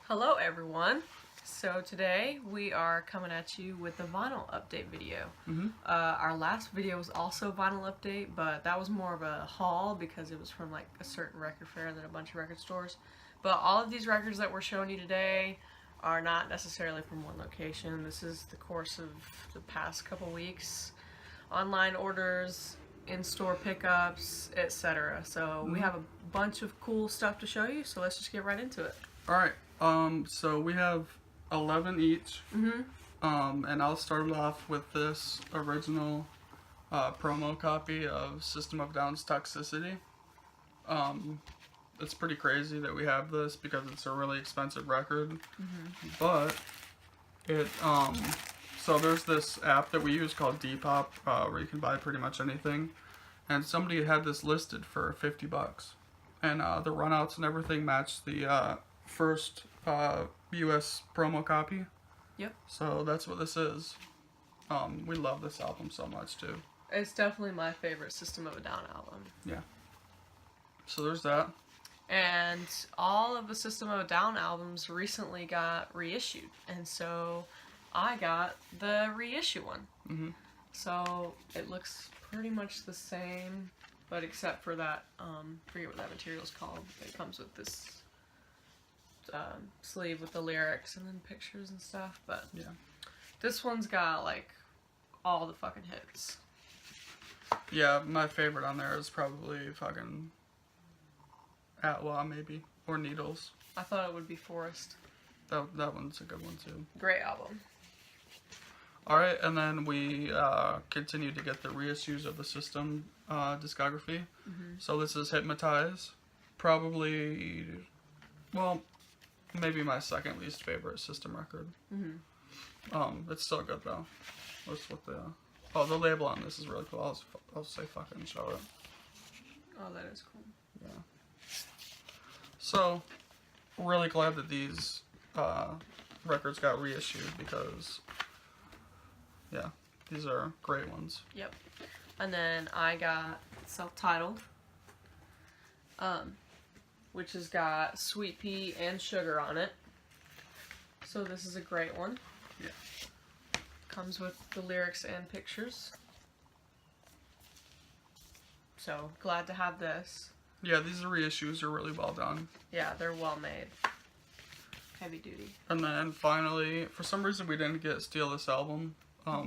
Hello everyone. So today we are coming at you with the vinyl update video. Our last video was also vinyl update, but that was more of a haul because it was from like a certain record fair and then a bunch of record stores. But all of these records that we're showing you today are not necessarily from one location. This is the course of the past couple weeks. Online orders, in-store pickups, etc. So we have a bunch of cool stuff to show you, so let's just get right into it. Alright, so we have 11 each. And I'll start it off with this original promo copy of System of a Down's Toxicity. It's pretty crazy that we have this because it's a really expensive record. But it, so there's this app that we use called Depop, where you can buy pretty much anything. And somebody had this listed for $50. And the runouts and everything match the first US promo copy. Yep. So that's what this is. We love this album so much too. It's definitely my favorite System of a Down album. Yeah. So there's that. And all of the System of a Down albums recently got reissued. And so I got the reissue one. So it looks pretty much the same, but except for that, forget what that material is called. It comes with this sleeve with the lyrics and then pictures and stuff, but Yeah. this one's got like all the fucking hits. Yeah, my favorite on there is probably fucking Atwa maybe, or Needles. I thought it would be Forest. That one's a good one too. Great album. Alright, and then we continue to get the reissues of the System discography. So this is Hypnotize. Probably, well, maybe my second least favorite System record. It's still good though. What's with the label on this is really cool. I'll say fucking show it. Oh, that is cool. Yeah. So, really glad that these records got reissued because, yeah, these are great ones. Yep. And then I got Self-Titled, which has got Sweet Pea and Sugar on it. So this is a great one. Yeah. Comes with the lyrics and pictures. So glad to have this. Yeah, these reissues are really well done. Yeah, they're well made. Heavy duty. And then finally, for some reason we didn't get Steal This Album.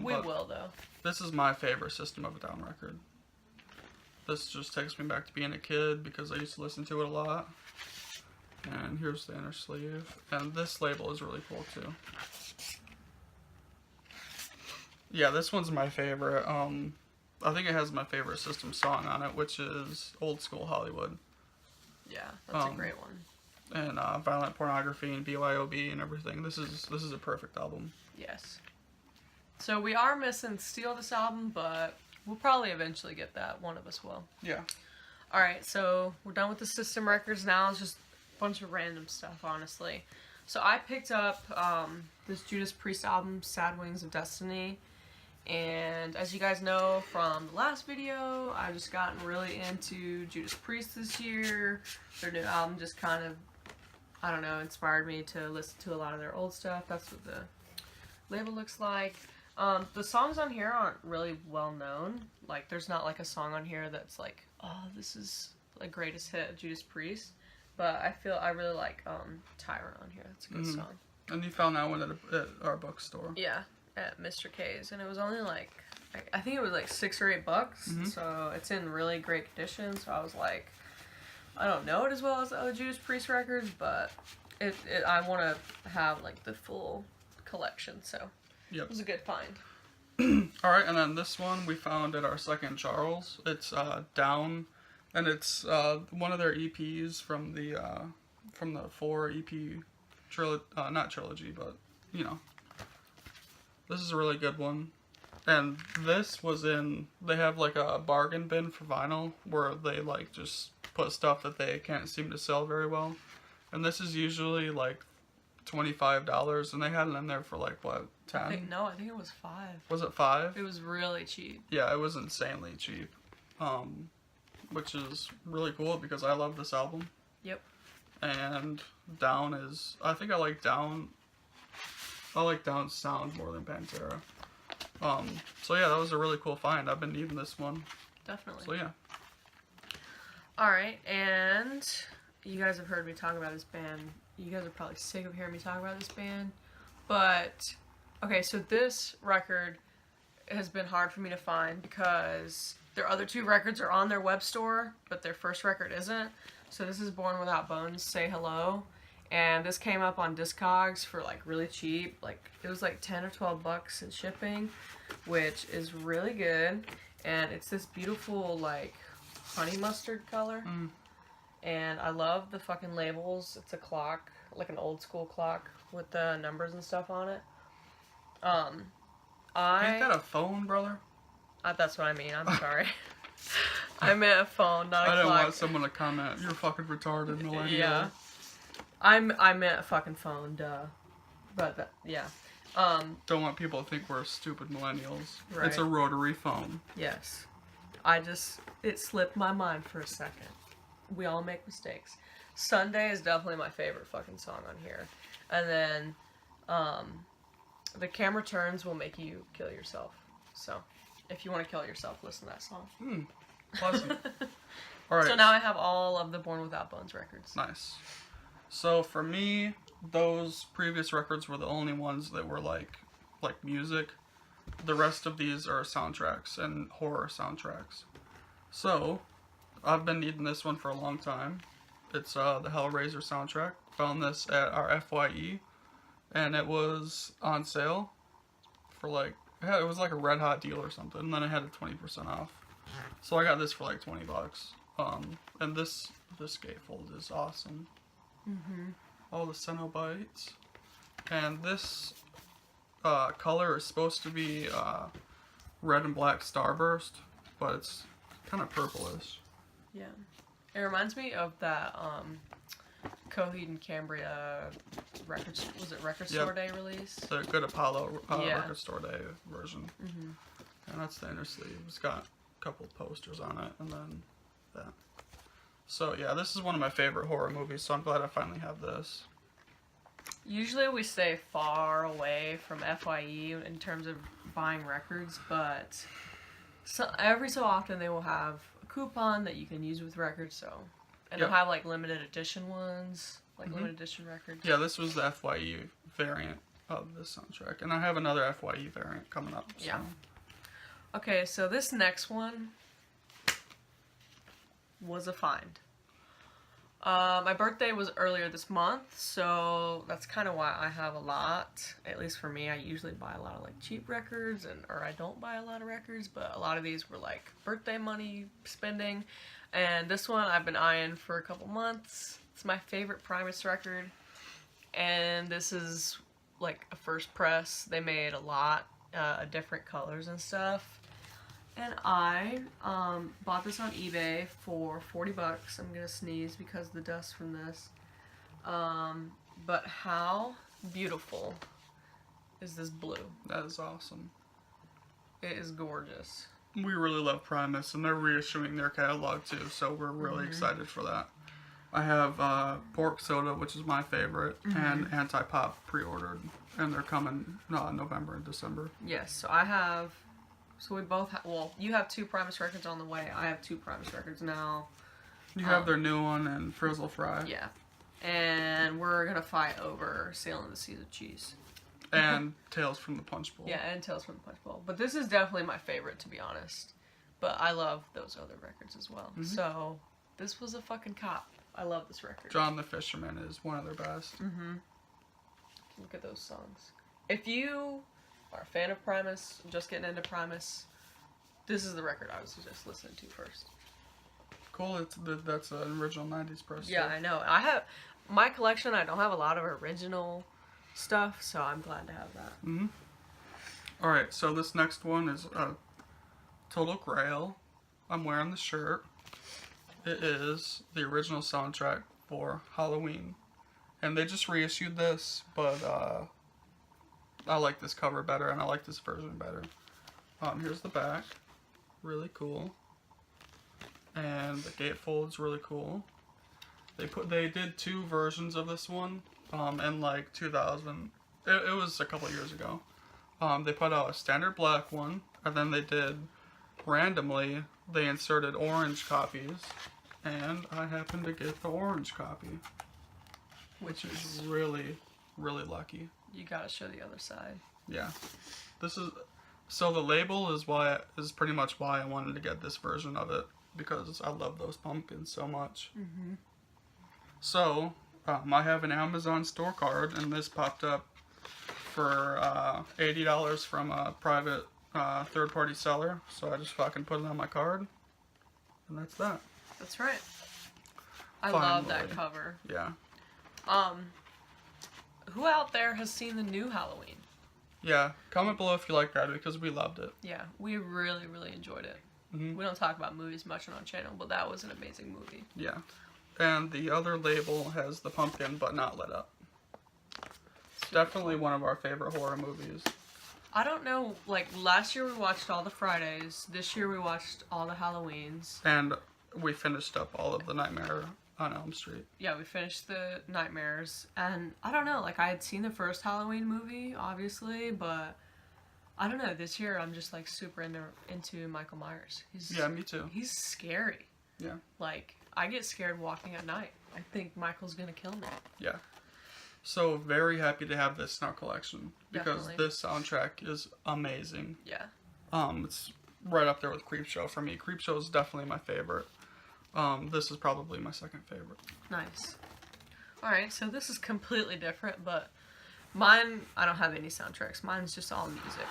We but will though. This is my favorite System of a Down record. This just takes me back to being a kid because I used to listen to it a lot. And here's the inner sleeve. And this label is really cool too. Yeah, this one's my favorite. I think it has my favorite System song on it, which is Old School Hollywood. Yeah, that's a great one. And Violent Pornography and BYOB and everything. This is a perfect album. Yes. So we are missing Steal This Album, but we'll probably eventually get that. One of us will. Yeah. Alright, so we're done with the System records now. It's just a bunch of random stuff, honestly. So I picked up this Judas Priest album, Sad Wings of Destiny. And as you guys know from the last video, I've just gotten really into Judas Priest this year. Their new album just kind of, I don't know, inspired me to listen to a lot of their old stuff. That's what the label looks like. The songs on here aren't really well known. Like, there's not like a song on here that's like, oh, this is the greatest hit of Judas Priest. But I really like Tyrant on here. That's a good song. And you found that one at our bookstore. Yeah, at Mr. K's, and it was only like, I think it was like $6 or $8. So it's in really great condition. So I was like, I don't know it as well as the other Judas Priest records, but I want to have like the full collection. So Yep. it was a good find. Alright, and then this one we found at our second Charles. It's Down, and it's one of their EPs from the 4 EP not trilogy, but you know. This is a really good one. And this was they have like a bargain bin for vinyl where they like just put stuff that they can't seem to sell very well. And this is usually like $25, and they had it in there for like what, 10? I think it was 5. Was it 5? It was really cheap. Yeah, it was insanely cheap. Which is really cool because I love this album. Yep. and Down is, I think I like Down. I like Down's sound more than Pantera. So yeah, that was a really cool find. I've been needing this one. Definitely. So yeah. Alright, and you guys have heard me talk about this band. You guys are probably sick of hearing me talk about this band. But, okay, so this record has been hard for me to find because their other two records are on their web store, but their first record isn't. So this is Born Without Bones, Say Hello. And this came up on Discogs for like really cheap. Like it was like 10 or 12 bucks in shipping, which is really good. And it's this beautiful like honey mustard color. And I love the fucking labels. It's a clock, like an old school clock with the numbers and stuff on it. Ain't that a phone, brother? That's what I mean. I'm sorry. I meant a phone, not a clock. I didn't want someone to comment. You're fucking retarded, millennial. Yeah. I meant a fucking phone, duh. But yeah. Don't want people to think we're stupid millennials. Right. It's a rotary phone. Yes. It slipped my mind for a second. We all make mistakes. Sunday is definitely my favorite fucking song on here. And then, The Camera Turns will make you kill yourself. So, if you want to kill yourself, listen to that song. Pleasant. All right. So now I have all of the Born Without Bones records. Nice. So for me, those previous records were the only ones that were like music. The rest of these are soundtracks and horror soundtracks. So I've been needing this one for a long time. It's the Hellraiser soundtrack. Found this at our FYE, and it was on sale for like, it was like a red hot deal or something. And then it had it 20% off. So I got this for like 20 bucks. And this gatefold is awesome. All the Cenobites. And this color is supposed to be red and black starburst, but it's kind of purplish. Yeah. It reminds me of that Coheed and Cambria record store day release. The Good Apollo Yeah. record store day version. And that's the inner sleeve. It's got a couple posters on it, and then that. So yeah, this is one of my favorite horror movies, so I'm glad I finally have this. Usually we stay far away from FYE in terms of buying records, but every so often they will have a coupon that you can use with records, and they'll have like limited edition ones, like limited edition records. Yeah, this was the FYE variant of this soundtrack, and I have another FYE variant coming up. So. Yeah. Okay, so this next one was a find. My birthday was earlier this month, so that's kind of why I have a lot. At least for me, I usually buy a lot of like cheap records, or I don't buy a lot of records, but a lot of these were like birthday money spending. And this one I've been eyeing for a couple months. It's my favorite Primus record, and this is like a first press. They made a lot of different colors and stuff. And I bought this on eBay for 40 bucks. I'm gonna sneeze because of the dust from this. But how beautiful is this blue? That is awesome. It is gorgeous. We really love Primus, and they're reissuing their catalog too, so we're really excited for that. I have Pork Soda, which is my favorite, and Anti-Pop pre-ordered, and they're coming November and December. Yes, so I have... So we both have... Well, you have 2 Primus records on the way. I have 2 Primus records now. You have their new one and Frizzle Fry. Yeah. And we're going to fight over Sailing the Seas of Cheese. And Tales from the Punch Bowl. Yeah, and Tales from the Punch Bowl. But this is definitely my favorite, to be honest. But I love those other records as well. So, this was a fucking cop. I love this record. John the Fisherman is one of their best. Look at those songs. If you are a fan of Primus, just getting into Primus, this is the record I was just listening to first. Cool, that's an original 90s press. Yeah, I know. I have my collection. I don't have a lot of original stuff, so I'm glad to have that. Alright, so this next one is Total Grail. I'm wearing the shirt. It is the original soundtrack for Halloween. And they just reissued this, but I like this cover better, and I like this version better. Here's the back. Really cool. And the gatefold's really cool. They did 2 versions of this one, in like 2000. It was a couple of years ago. They put out a standard black one, and then they did randomly. They inserted orange copies, and I happened to get the orange copy, which is really, really lucky. You gotta show the other side. Yeah, so the label is pretty much why I wanted to get this version of it, because I love those pumpkins so much. Mm-hmm. So I have an Amazon store card, and this popped up for $80 from a private third-party seller. So I just fucking put it on my card, and that's that. That's right. I Finally. love that cover. Yeah. Who out there has seen the new Halloween? Yeah. Comment below if you like that, because we loved it. Yeah, we really, really enjoyed it. Mm-hmm. We don't talk about movies much on our channel, but that was an amazing movie. Yeah. And the other label has the pumpkin, but not lit up. It's definitely one of our favorite horror movies. I don't know, like, last year we watched all the Fridays. This year we watched all the Halloweens. And we finished up all of the Nightmare on Elm Street. Yeah, we finished the Nightmares. And I don't know, like, I had seen the first Halloween movie, obviously, but I don't know, this year I'm just, like, super into Michael Myers. Yeah, me too. He's scary. Yeah. Like, I get scared walking at night. I think Michael's gonna kill me. Yeah. So very happy to have this in our collection, because Definitely. this soundtrack is amazing. Yeah. It's right up there with Creepshow for me. Creepshow is definitely my favorite. This is probably my second favorite. Nice. Alright, so this is completely different, but mine, I don't have any soundtracks. Mine's just all music.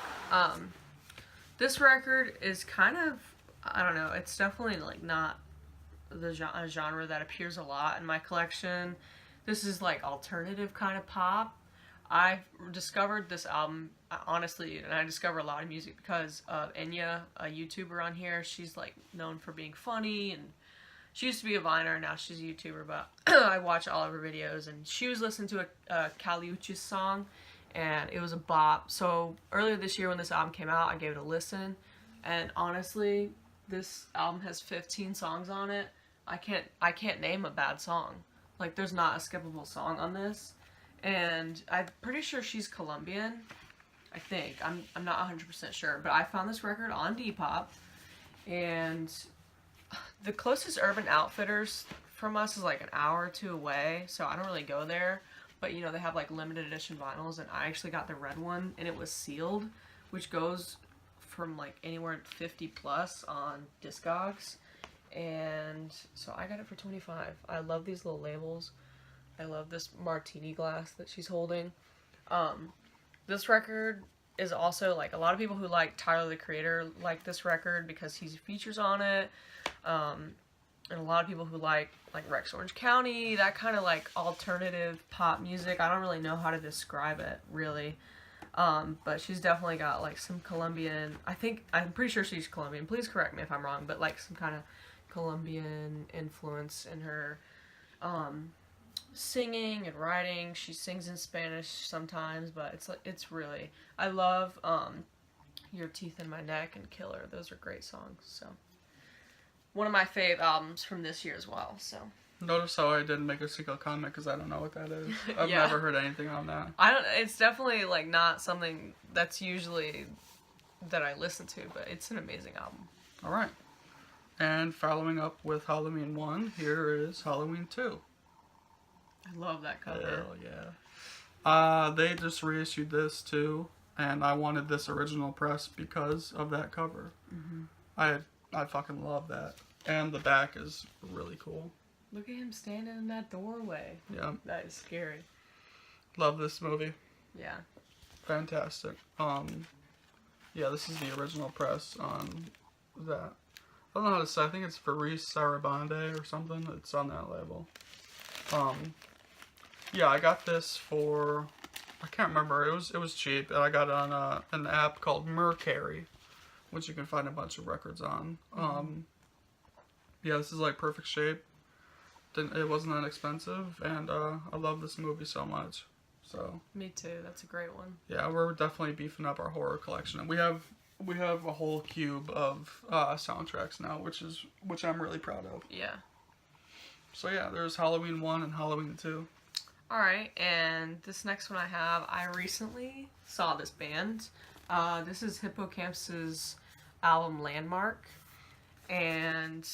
This record is kind of, I don't know, it's definitely like not the genre that appears a lot in my collection. This is like alternative kind of pop. I discovered this album, honestly, and I discover a lot of music because of Enya, a YouTuber on here. She's like known for being funny, and she used to be a Viner, now she's a YouTuber, but I watch all of her videos, and she was listening to a Kali Uchis song, and it was a bop. So earlier this year when this album came out, I gave it a listen, and honestly, this album has 15 songs on it. I can't name a bad song. Like, there's not a skippable song on this. And I'm pretty sure she's Colombian. I think. I'm not 100% sure. But I found this record on Depop. And the closest Urban Outfitters from us is like an hour or two away. So I don't really go there. But, you know, they have like limited edition vinyls. And I actually got the red one. And it was sealed. Which goes from like anywhere to 50 plus on Discogs. And so I got it for $25. I love these little labels. I love this martini glass that she's holding. This record is also, like, a lot of people who like Tyler the Creator like this record because he features on it. And a lot of people who like Rex Orange County, that kind of like alternative pop music. I don't really know how to describe it, really. But she's definitely got like some Colombian, I'm pretty sure she's Colombian. Please correct me if I'm wrong, but like some kind of Colombian influence in her singing and writing. She sings in Spanish sometimes, but it's really, I love Your Teeth in My Neck and Killer. Those are great songs. So one of my fave albums from this year as well. So Notice how I didn't make a single comment because I don't know what that is. I've Yeah. never heard anything on that. it's definitely like not something that's usually that I listen to, but it's an amazing album. All right. And following up with Halloween 1, here is Halloween 2. I love that cover. Hell yeah. They just reissued this too, and I wanted this original press because of that cover. Mm-hmm. I fucking love that. And the back is really cool. Look at him standing in that doorway. Yeah. That is scary. Love this movie. Yeah. Fantastic. Yeah, this is the original press on that. I don't know how to say. I think it's Faris Sarabande or something. It's on that label. Yeah, I got this for, I can't remember. It was cheap, and I got it on an app called Mercari, which you can find a bunch of records on. Yeah, this is like perfect shape. It wasn't that expensive, and I love this movie so much. So Me too. That's a great one. yeah, we're definitely beefing up our horror collection, and we have a whole cube of soundtracks now, which I'm really proud of. Yeah. So yeah, there's Halloween 1 and Halloween 2. Alright, and this next one I recently saw this band. This is Hippocampus's album Landmark. And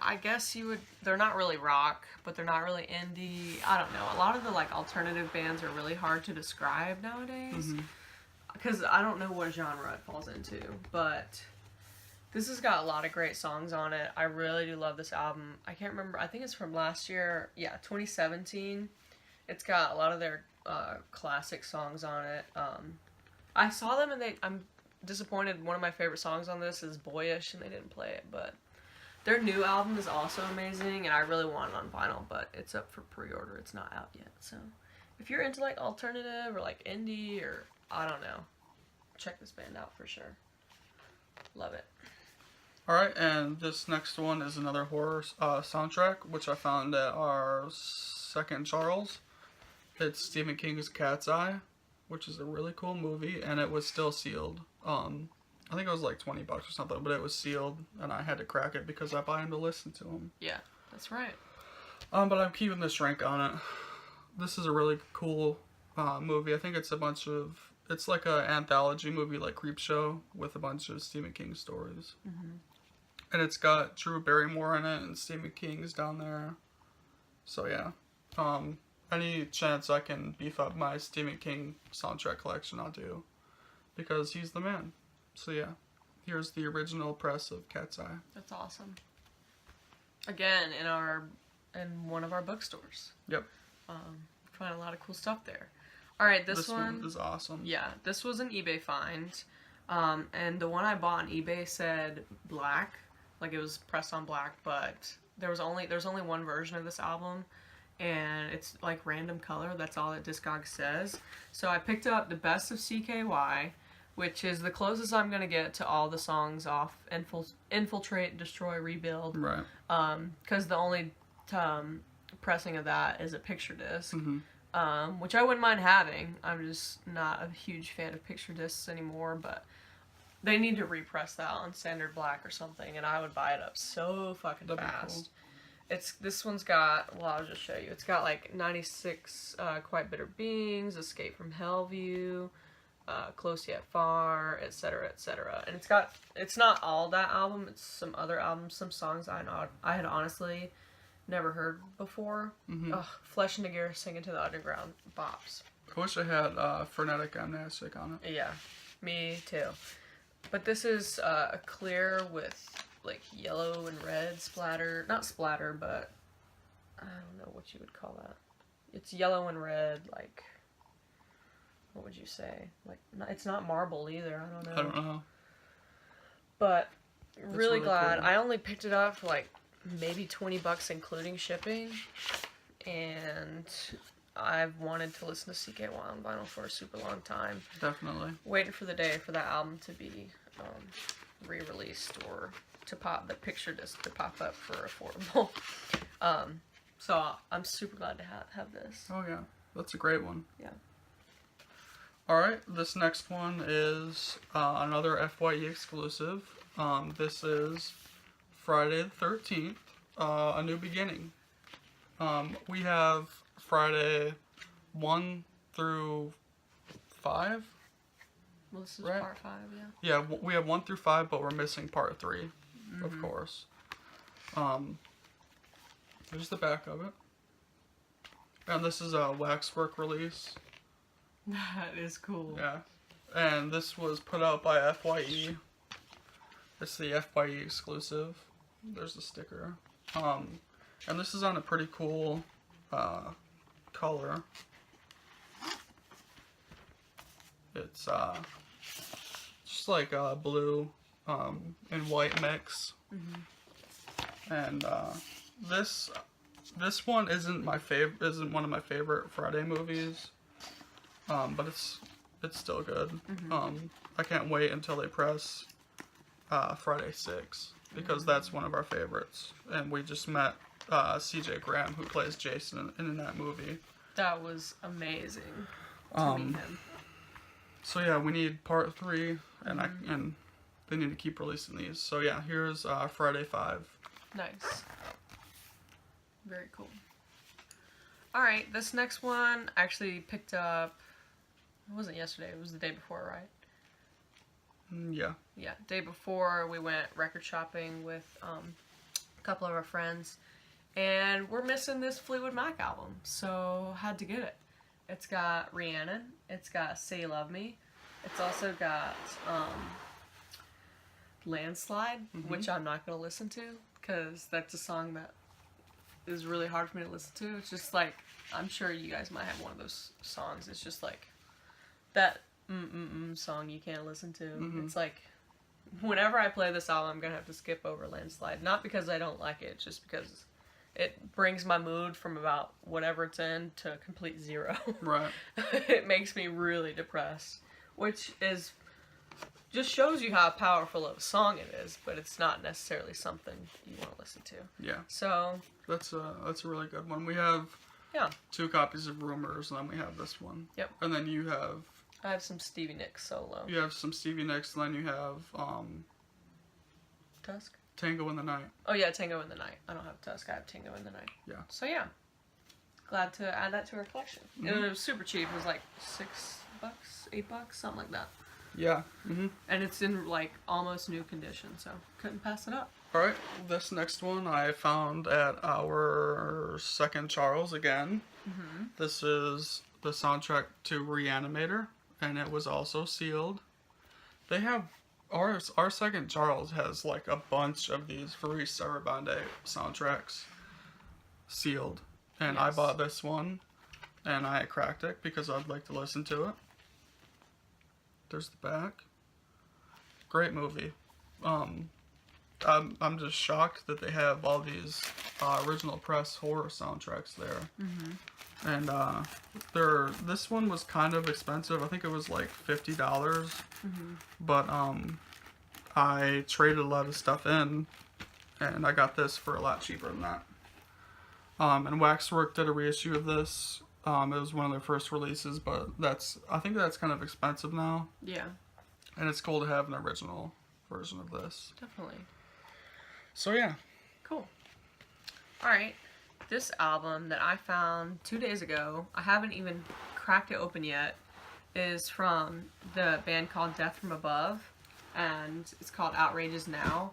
I guess they're not really rock, but they're not really indie. I don't know. A lot of the like alternative bands are really hard to describe nowadays. Because I don't know what genre it falls into. But this has got a lot of great songs on it. I really do love this album. I can't remember. I think it's from last year. Yeah, 2017. It's got a lot of their classic songs on it. I saw them and I'm disappointed. One of my favorite songs on this is Boyish, and they didn't play it. But their new album is also amazing, and I really want it on vinyl, but it's up for pre-order. It's not out yet. So if you're into like alternative or like indie or I don't know, check this band out for sure. Love it. Alright, and this next one is another horror soundtrack, which I found at our second Charles. It's Stephen King's Cat's Eye, which is a really cool movie, and it was still sealed. I think it was like $20 or something, but it was sealed, and I had to crack it because I buy him to listen to him. Yeah, that's right. But I'm keeping this rank on it. This is a really cool movie. I think it's it's like an anthology movie like Creepshow with a bunch of Stephen King stories. And it's got Drew Barrymore in it, and Stephen King's down there. So yeah. Any chance I can beef up my Stephen King soundtrack collection, I'll do. Because he's the man. So yeah. Here's the original press of Cat's Eye. That's awesome. Again, in one of our bookstores. Yep. Find a lot of cool stuff there. Alright, this one is awesome. Yeah, this was an eBay find. And the one I bought on eBay said black. Like it was pressed on black, but there's only one version of this album. And it's like random color. That's all that Discogs says. So I picked up the Best of CKY, which is the closest I'm gonna get to all the songs off Infiltrate, Destroy, Rebuild. Right. Because the only pressing of that is a picture disc, which I wouldn't mind having. I'm just not a huge fan of picture discs anymore, but they need to repress that on standard black or something, and I would buy it up so fucking That'd be fast. This one's got, well, I'll just show you. It's got like 96 Quite Bitter Beings, Escape from Hellview, Close Yet Far, etc., etc. And it's not all that album. It's some other albums, some songs I had honestly never heard before. Flesh and the Gear, Singing to the Underground, bops. I wish I had Frenetic Amnestic on it. Yeah, me too. But this is a clear with like yellow and red splatter. Not splatter, but I don't know what you would call that. It's yellow and red, like, what would you say? Like, it's not marble either, I don't know. I don't know. But really glad. Cool. I only picked it up for like maybe $20 including shipping. And I've wanted to listen to CKY on vinyl for a super long time. Definitely. Waiting for the day for that album to be re-released or to pop the picture disc to pop up for affordable. So I'm super glad to have this. Oh yeah, that's a great one. Yeah. Alright, this next one is another FYE exclusive. This is Friday the 13th, A New Beginning. We have Friday 1 through 5. Well, this is right? part 5, yeah. Yeah, we have 1 through 5, but we're missing part 3, of course. Here's the back of it. And this is a Waxwork release. That is cool. Yeah. And this was put out by FYE. It's the FYE exclusive. There's the sticker. And this is on a pretty cool color. It's just like blue and white mix. And this one isn't one of my favorite Friday movies. But it's still good. I can't wait until they press Friday 6 because that's one of our favorites. And we just met CJ Graham, who plays Jason in that movie. That was amazing to meet him. So yeah, we need part 3, and they need to keep releasing these. So yeah, here's Friday 5. Nice. Very cool. All right, this next one I actually picked up. It wasn't yesterday. It was the day before, right? Yeah. Yeah, day before we went record shopping with a couple of our friends, and we're missing this Fleetwood Mac album, so had to get it. It's got Rhiannon. It's got Say You Love Me. It's also got Landslide, which I'm not gonna listen to because that's a song that is really hard for me to listen to. It's just like, I'm sure you guys might have one of those songs. It's just like that song you can't listen to. It's like, whenever I play this album, I'm gonna have to skip over Landslide. Not because I don't like it, just because it brings my mood from about whatever it's in to complete zero. Right. It makes me really depressed, which is just shows you how powerful of a song it is, but it's not necessarily something you want to listen to. Yeah. So That's a really good one. We have yeah, 2 copies of Rumors, and then we have this one. Yep. And then you have I have some Stevie Nicks solo. some Stevie Nicks, and then you have Tusk? Tango in the Night. Oh yeah, Tango in the Night. I don't have Tusk, I have Tango in the Night. Yeah. So yeah, glad to add that to our collection. And it was super cheap. It was like $6, $8, something like that. Yeah. And it's in like almost new condition, so couldn't pass it up. Alright, this next one I found at our second Charles again. This is the soundtrack to Reanimator, and it was also sealed. They have, our second Charles has like a bunch of these Faris Sarabande soundtracks sealed. And I Yes. bought this one, and I cracked it because I'd like to listen to it. There's the back. Great movie. I'm just shocked that they have all these original press horror soundtracks there. And this one was kind of expensive. I think it was like $50. But I traded a lot of stuff in, and I got this for a lot cheaper than that. And Waxwork did a reissue of this. It was one of their first releases, but I think that's kind of expensive now. Yeah, And it's cool to have an original version of this. definitely. So yeah. Cool. Alright, this album that I found 2 days ago, I haven't even cracked it open yet, is from the band called Death From Above, and it's called Outrageous Now.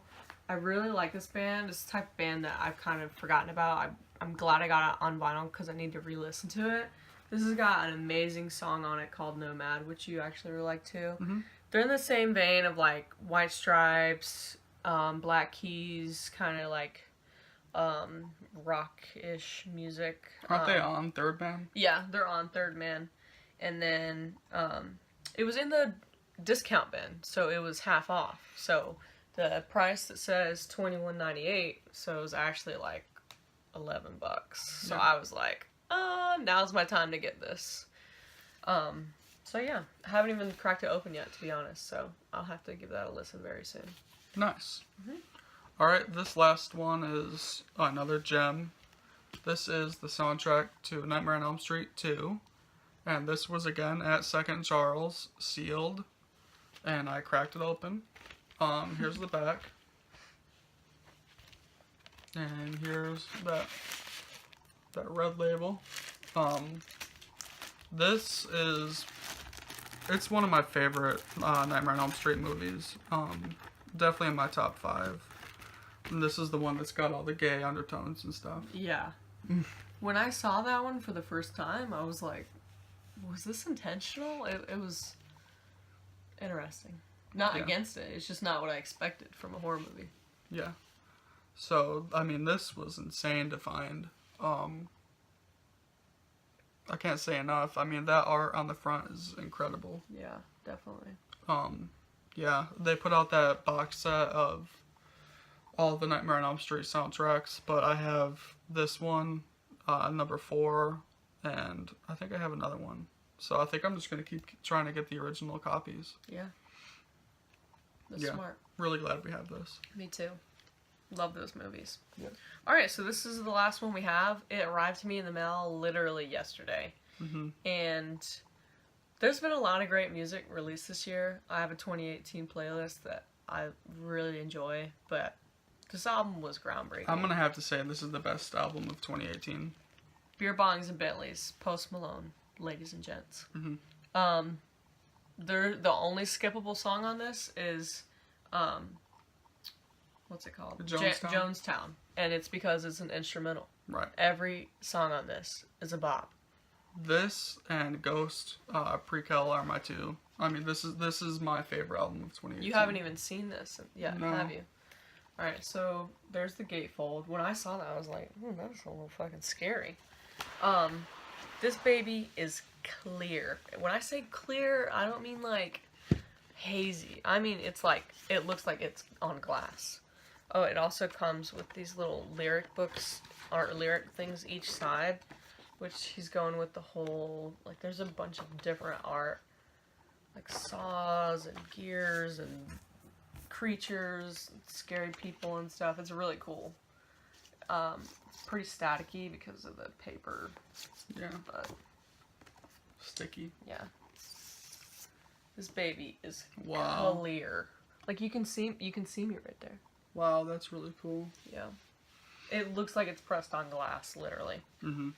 I really like this band. It's the type of band that I've kind of forgotten about. I'm glad I got it on vinyl because I need to re-listen to it. This has got an amazing song on it called Nomad, which you actually really like too. They're in the same vein of like White Stripes, Black Keys, kind of like rock-ish music. Aren't they on Third Man? Yeah, they're on Third Man. And then it was in the discount bin, so it was half off. So the price that says $21.98, so it was actually like $11. So Yeah. I was like, now's my time to get this. So yeah, I haven't even cracked it open yet, to be honest, so I'll have to give that a listen very soon. Nice. Alright, this last one is another gem. This is the soundtrack to Nightmare on Elm Street 2. And this was again at Second Charles, sealed. And I cracked it open. Here's the back. And here's that red label. This is, it's one of my favorite Nightmare on Elm Street movies. Definitely in my top 5. And this is the one that's got all the gay undertones and stuff. Yeah. When I saw that one for the first time, I was like, was this intentional? It was interesting. Not Yeah. against it, it's just not what I expected from a horror movie. Yeah. So, I mean, this was insane to find. I can't say enough. I mean, that art on the front is incredible. Yeah, definitely. Yeah, they put out that box set of all the Nightmare on Elm Street soundtracks, but I have this one, number 4, and I think I have another one. So I think I'm just going to keep trying to get the original copies. Yeah. That's Yeah. smart. Really glad we have this. Me too. Love those movies. Yep. Alright, so this is the last one we have. It arrived to me in the mail literally yesterday. And there's been a lot of great music released this year. I have a 2018 playlist that I really enjoy, but This album was groundbreaking. I'm gonna have to say this is the best album of 2018. Beer Bongs and Bentleys, Post Malone, ladies and gents. Mm-hmm. The only skippable song on this is, what's it called? Jonestown? Jonestown. And it's because it's an instrumental. Right. Every song on this is a bop. This and Ghost, Prequel are my two. I mean, this is my favorite album of 2018. You haven't even seen this yet, No. have you? Alright, so there's the gatefold. When I saw that, I was like, that's a little fucking scary. This baby is clear. When I say clear, I don't mean like hazy. I mean, it's like, it looks like it's on glass. Oh, it also comes with these little lyric books, or lyric things each side, which he's going with the whole, like, there's a bunch of different art, like saws and gears and creatures, scary people and stuff. It's really cool. Pretty staticky because of the paper, Yeah. but Sticky. yeah. This baby is Wow. clear. Like you can see me right there. Wow, that's really cool. Yeah. It looks like it's pressed on glass, literally. Mm-hmm.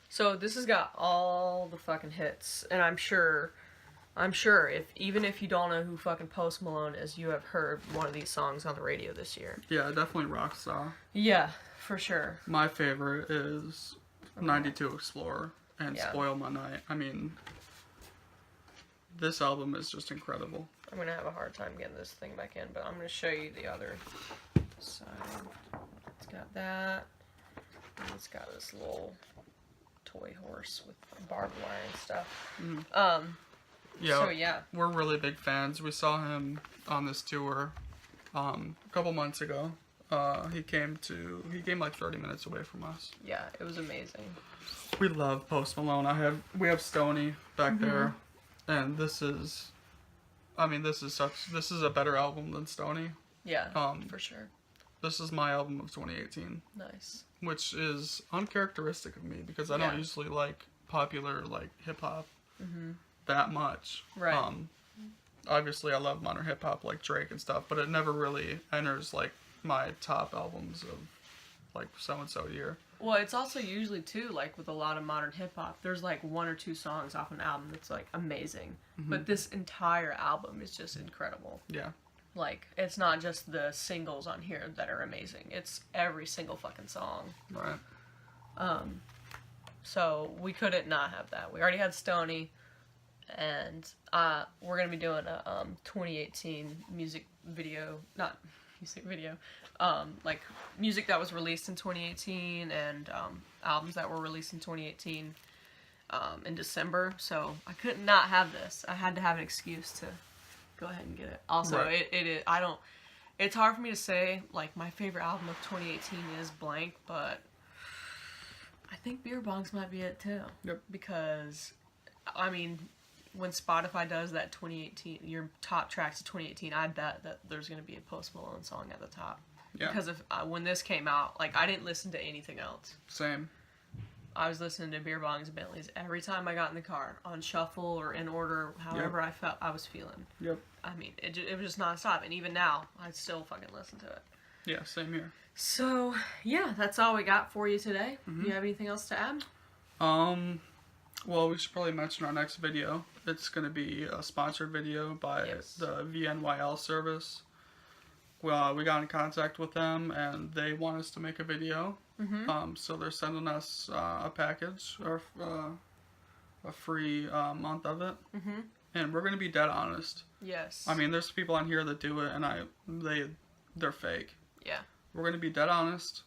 So this has got all the fucking hits, and I'm sure even if you don't know who fucking Post Malone is, you have heard one of these songs on the radio this year. Yeah, definitely Rockstar. Yeah, for sure. My favorite is 92 Explorer and Yeah. Spoil My Night. I mean, this album is just incredible. I'm gonna have a hard time getting this thing back in, but I'm gonna show you the other side. It's got that. And it's got this little toy horse with barbed wire and stuff. Mhm. Yeah, So yeah. we're really big fans. We saw him on this tour a couple months ago. He came like 30 minutes away from us. Yeah, it was amazing. We love Post Malone. We have Stoney back Mm-hmm. there, and this is a better album than Stoney. Yeah, for sure. This is my album of 2018, Nice. which is uncharacteristic of me because I Yeah. don't usually like popular like hip hop that much. Right. Obviously, I love modern hip hop like Drake and stuff, but it never really enters like my top albums of like so and so year. Well, it's also usually too, like with a lot of modern hip hop, there's like one or two songs off an album that's like amazing. But this entire album is just incredible. Yeah. Like, it's not just the singles on here that are amazing. It's every single fucking song. Right. So we couldn't not have that. We already had Stoney, and we're gonna be doing a 2018 music video, not music video, like music that was released in 2018 and albums that were released in 2018 in December. So I couldn't not have this. I had to have an excuse to go ahead and get it. Also, Right. it's hard for me to say like my favorite album of 2018 is blank, but I think Beer Bongs might be it too. Yep. Because, I mean, when Spotify does that 2018, your top tracks of 2018, I bet that there's going to be a Post Malone song at the top. Yeah. Because of when this came out, like, I didn't listen to anything else. Same. I was listening to Beer Bongs and Bentleys every time I got in the car, on shuffle or in order, however I was feeling. Yep. I mean, it was just nonstop, and even now, I still fucking listen to it. Yeah, same here. So, yeah, that's all we got for you today. Do you have anything else to add? Well, we should probably mention our next video. It's going to be a sponsored video by Yes. the VNYL service. Well, we got in contact with them, and they want us to make a video. So they're sending us a package, or a free month of it. And we're going to be dead honest. Yes. I mean, there's people on here that do it, and they're fake. Yeah. We're going to be dead honest.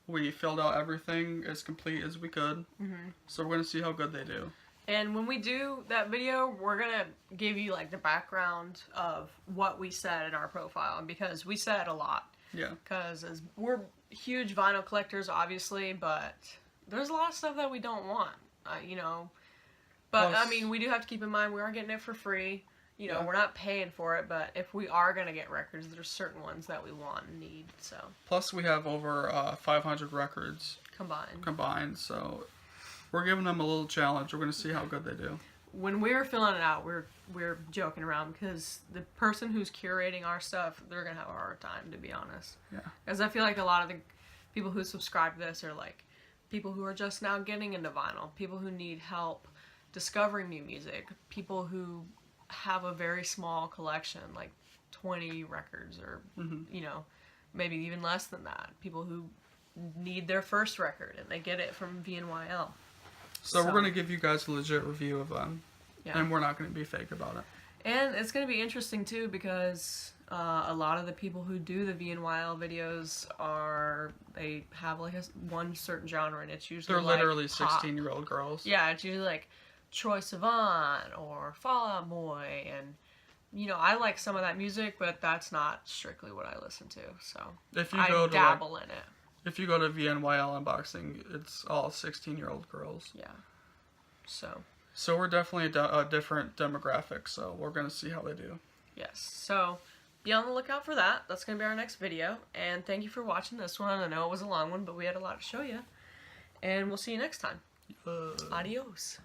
We filled out everything as complete as we could. So we're going to see how good they do. And when we do that video, we're going to give you, like, the background of what we said in our profile. Because we said a lot. Yeah. Because we're huge vinyl collectors, obviously, but there's a lot of stuff that we don't want, you know. But, Plus- I mean, we do have to keep in mind we are getting it for free. You know, Yeah. we're not paying for it, but if we are going to get records, there's certain ones that we want and need, so, Plus, we have over 500 records combined. combined, so we're giving them a little challenge. We're going to see how good they do. when we were filling it out, we're joking around because the person who's curating our stuff, they're gonna have a hard time, to be honest. Yeah. Because I feel like a lot of the people who subscribe to this are like people who are just now getting into vinyl, people who need help discovering new music, people who have a very small collection, like 20 records or, you know, maybe even less than that. People who need their first record and they get it from VNYL. So we're going to give you guys a legit review of them. Yeah. And we're not going to be fake about it. And it's going to be interesting too because a lot of the people who do the VNYL videos they have like one certain genre, and it's usually They're literally pop. 16-year-old girls. Yeah, it's usually like Troye Sivan or Fall Out Boy, and you know, I like some of that music, but that's not strictly what I listen to. So If you I go to dabble in it. If you go to VNYL unboxing, it's all 16-year-old girls. Yeah. So we're definitely a different demographic, so we're going to see how they do. yes. So be on the lookout for that. That's going to be our next video. And thank you for watching this one. I know it was a long one, but we had a lot to show you. And we'll see you next time. Adios.